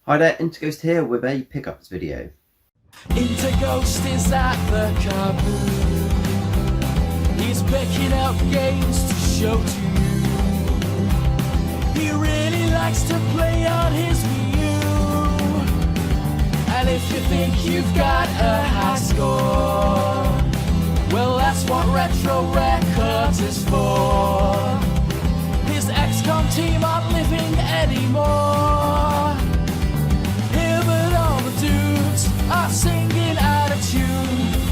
Hi there, Interghost here with a pickups video. Interghost is at the kaboom. He's picking up games to show to you. He really likes to play on his Wii U. And if you think you've got a high score, well, that's what Retro Records is for. His XCOM team aren't living anymore. Are singing out of tune.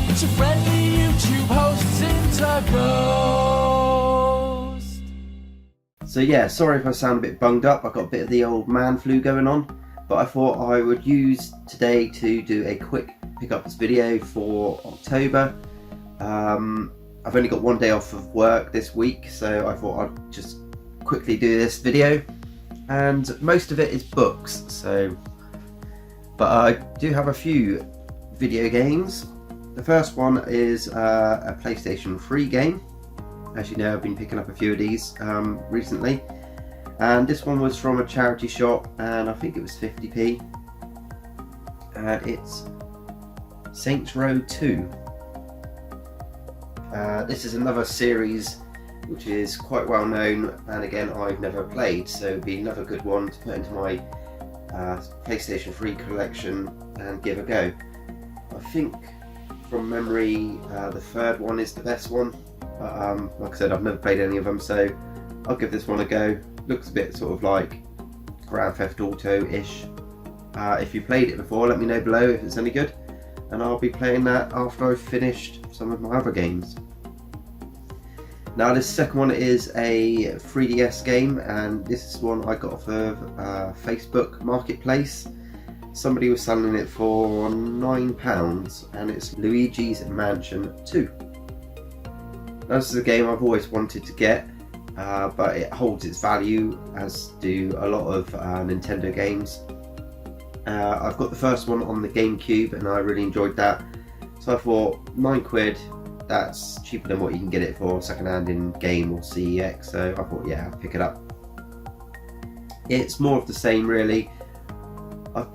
It's your friendly YouTube host, interghost. So yeah, sorry if I sound a bit bunged up. I've got a bit of the old man flu going on, but I thought I would use today to do a quick pickups video for October. I've only got one day off of work this week, so I thought I'd just quickly do this video, and most of it is books, but I do have a few video games. The first one is a PlayStation 3 game. As you know, I've been picking up a few of these recently. And this one was from a charity shop, and I think it was 50p. And it's Saints Row 2. This is another series which is quite well known, and again, I've never played, so it'd be another good one to put into my PlayStation 3 collection and give a go. I think from memory the third one is the best one, but like I said, I've never played any of them, so I'll give this one a go. Looks a bit sort of like Grand Theft Auto-ish. If you played it before, let me know below if it's any good, and I'll be playing that after I've finished some of my other games. Now this second one is a 3DS game, and this is one I got off of Facebook Marketplace. Somebody was selling it for £9, and it's Luigi's Mansion 2. Now, this is a game I've always wanted to get, but it holds its value, as do a lot of Nintendo games. I've got the first one on the GameCube, and I really enjoyed that, so I thought £9, that's cheaper than what you can get it for secondhand in Game or CEX, so I thought, yeah, I'll pick it up. It's more of the same, really. I'm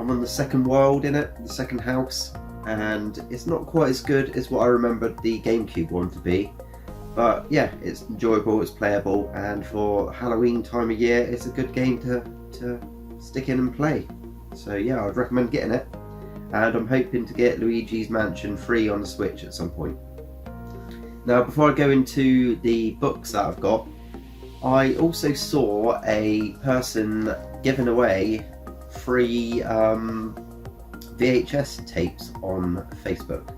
on the second world in it, the second house, and it's not quite as good as what I remembered the GameCube one to be, but yeah, it's enjoyable, it's playable, and for Halloween time of year, it's a good game to stick in and play. So yeah, I'd recommend getting it. And I'm hoping to get Luigi's Mansion 3 on the Switch at some point. Now, before I go into the books that I've got, I also saw a person giving away free VHS tapes on Facebook.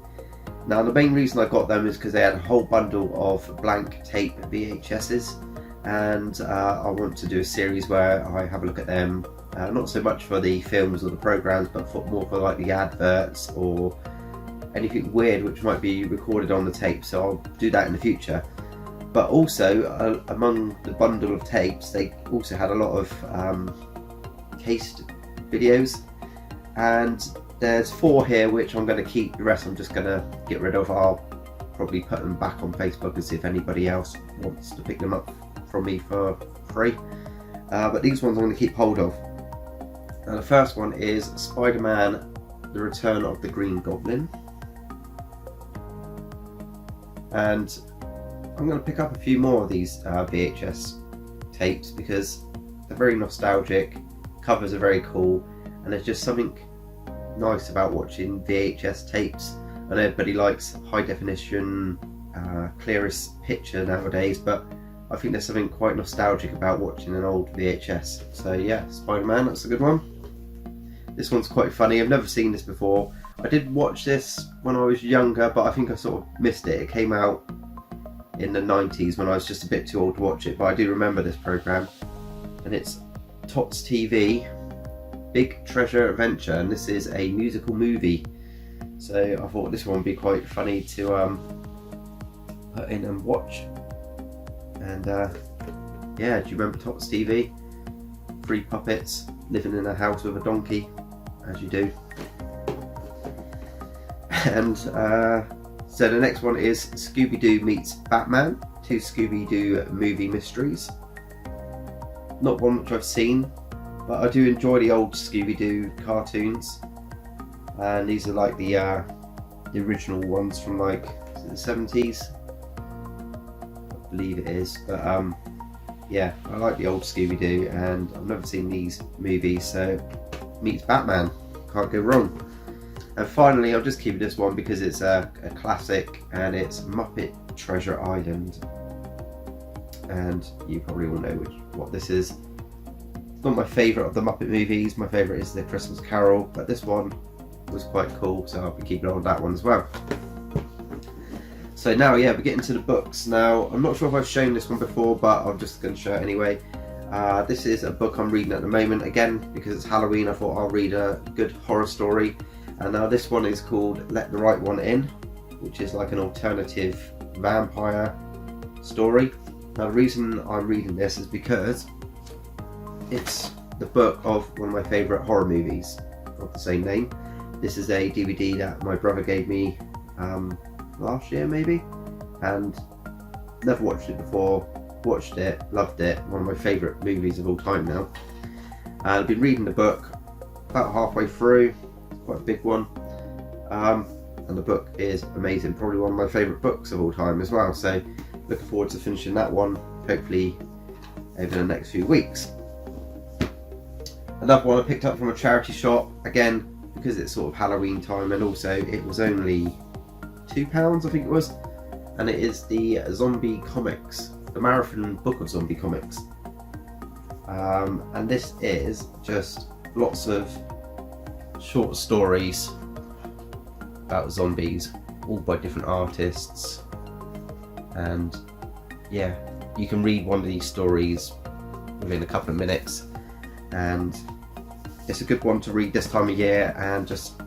Now, the main reason I got them is because they had a whole bundle of blank tape VHSs, and I want to do a series where I have a look at them. Not so much for the films or the programs, but more for like the adverts or anything weird which might be recorded on the tape, so I'll do that in the future. But also, among the bundle of tapes, they also had a lot of cased videos, and there's 4 here which I'm going to keep. The rest I'm just going to get rid of. I'll probably put them back on Facebook and see if anybody else wants to pick them up from me for free. But these ones I'm going to keep hold of. Now, the first one is Spider-Man: The Return of the Green Goblin, and I'm going to pick up a few more of these VHS tapes because they're very nostalgic, covers are very cool, and there's just something nice about watching VHS tapes. I know everybody likes high definition, clearest picture nowadays, but I think there's something quite nostalgic about watching an old VHS. So yeah, Spider-Man, that's a good one. This one's quite funny. I've never seen this before. I did watch this when I was younger, but I think I sort of missed it. It came out in the 90s when I was just a bit too old to watch it, but I do remember this programme. And it's Tots TV, Big Treasure Adventure, and this is a musical movie. So I thought this one would be quite funny to put in and watch. And yeah, do you remember Tots TV? 3 puppets living in a house with a donkey, as you do. And so the next one is ScoobyDoo meets Batman, 2 ScoobyDoo movie mysteries. Not one which I've seen, but I do enjoy the old ScoobyDoo cartoons, and these are like the original ones from like the 70s, I believe it is. But yeah, I like the old ScoobyDoo, and I've never seen these movies, so meets Batman, can't go wrong. And finally, I'll just keep this one because it's a classic, and it's Muppet Treasure Island. And you probably all know what this is. It's not my favourite of the Muppet movies. My favourite is The Christmas Carol, but this one was quite cool, so I'll be keeping on with that one as well. So now, yeah, we're getting to the books. Now, I'm not sure if I've shown this one before, but I'm just going to show it anyway. This is a book I'm reading at the moment. Again, because it's Halloween, I thought I'll read a good horror story. And now this one is called Let the Right One In, which is like an alternative vampire story. Now the reason I'm reading this is because it's the book of one of my favourite horror movies of the same name. This is a DVD that my brother gave me last year maybe, and never watched it before. Watched it, loved it, one of my favourite movies of all time now. And I've been reading the book about halfway through, quite a big one, and the book is amazing, probably one of my favourite books of all time as well, so looking forward to finishing that one, hopefully over the next few weeks. Another one I picked up from a charity shop, again because it's sort of Halloween time, and also it was only £2 I think it was, and it is the Zombie Comics, the Marathon Book of Zombie Comics, and this is just lots of short stories about zombies, all by different artists. And yeah, you can read one of these stories within a couple of minutes, and it's a good one to read this time of year and just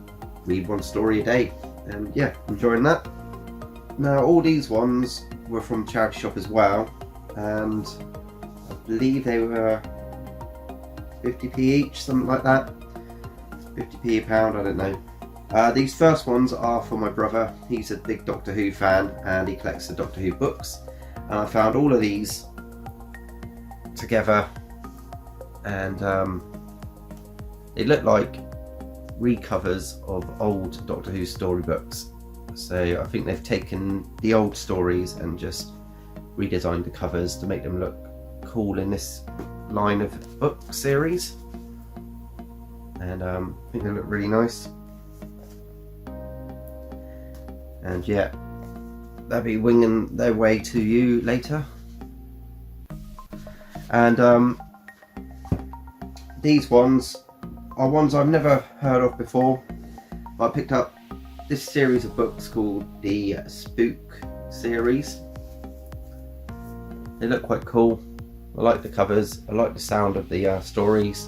read one story a day, and yeah, enjoying that. Now all these ones were from charity shop as well, and I believe they were 50p each, something like that, 50p a pound, I don't know. These first ones are for my brother. He's a big Doctor Who fan and he collects the Doctor Who books, and I found all of these together, and they look like recovers of old Doctor Who storybooks. So I think they've taken the old stories and just redesigned the covers to make them look cool in this line of book series, and I think they look really nice. And yeah, they'll be winging their way to you later. And these ones are ones I've never heard of before. I picked up this series of books called the Spook Series. They look quite cool. I like the covers, I like the sound of the stories.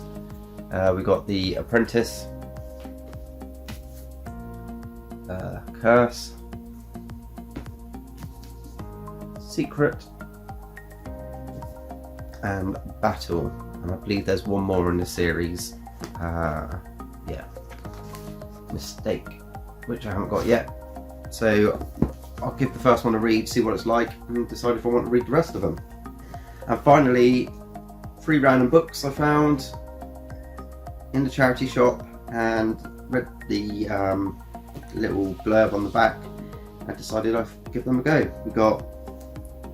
We got The Apprentice, Curse, Secret, and Battle, and I believe there's one more in the series. Yeah, Mistake, which I haven't got yet. So I'll give the first one a read, see what it's like, and decide if I want to read the rest of them. And finally, 3 random books I found in the charity shop, and read the little blurb on the back and decided I'd give them a go. We got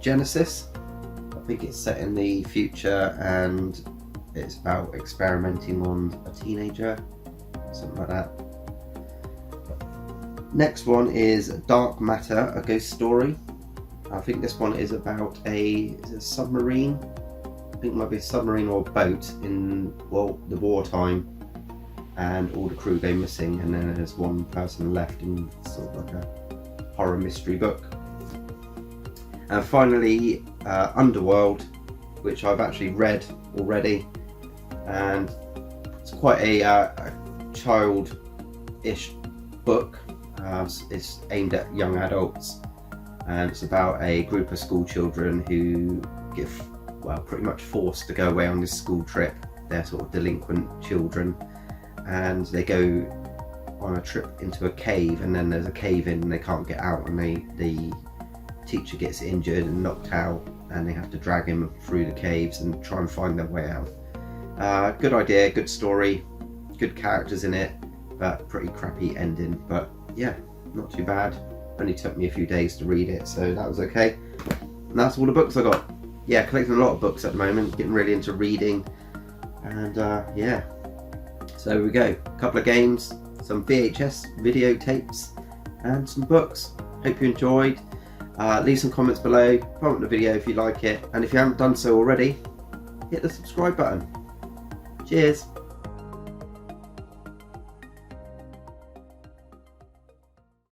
Genesis. I think it's set in the future and it's about experimenting on a teenager, something like that. Next one is Dark Matter, a ghost story. I think this one is about a submarine. I think it might be a submarine or a boat in, well, the wartime, and all the crew go missing, and then there's one person left in sort of like a horror mystery book. And finally, Underworld, which I've actually read already, and it's quite a child-ish book. It's aimed at young adults, and it's about a group of school children who get, well, pretty much forced to go away on this school trip. They're sort of delinquent children, and they go on a trip into a cave, and then there's a cave in and they can't get out, and the teacher gets injured and knocked out, and they have to drag him through the caves and try and find their way out. Good idea, good story, good characters in it, but pretty crappy ending. But yeah, not too bad. Only took me a few days to read it, so that was okay. And that's all the books I got. Yeah, collecting a lot of books at the moment, getting really into reading, and yeah. So there we go, a couple of games, some VHS videotapes, and some books. Hope you enjoyed. Leave some comments below, comment the video if you like it, and if you haven't done so already, hit the subscribe button. Cheers!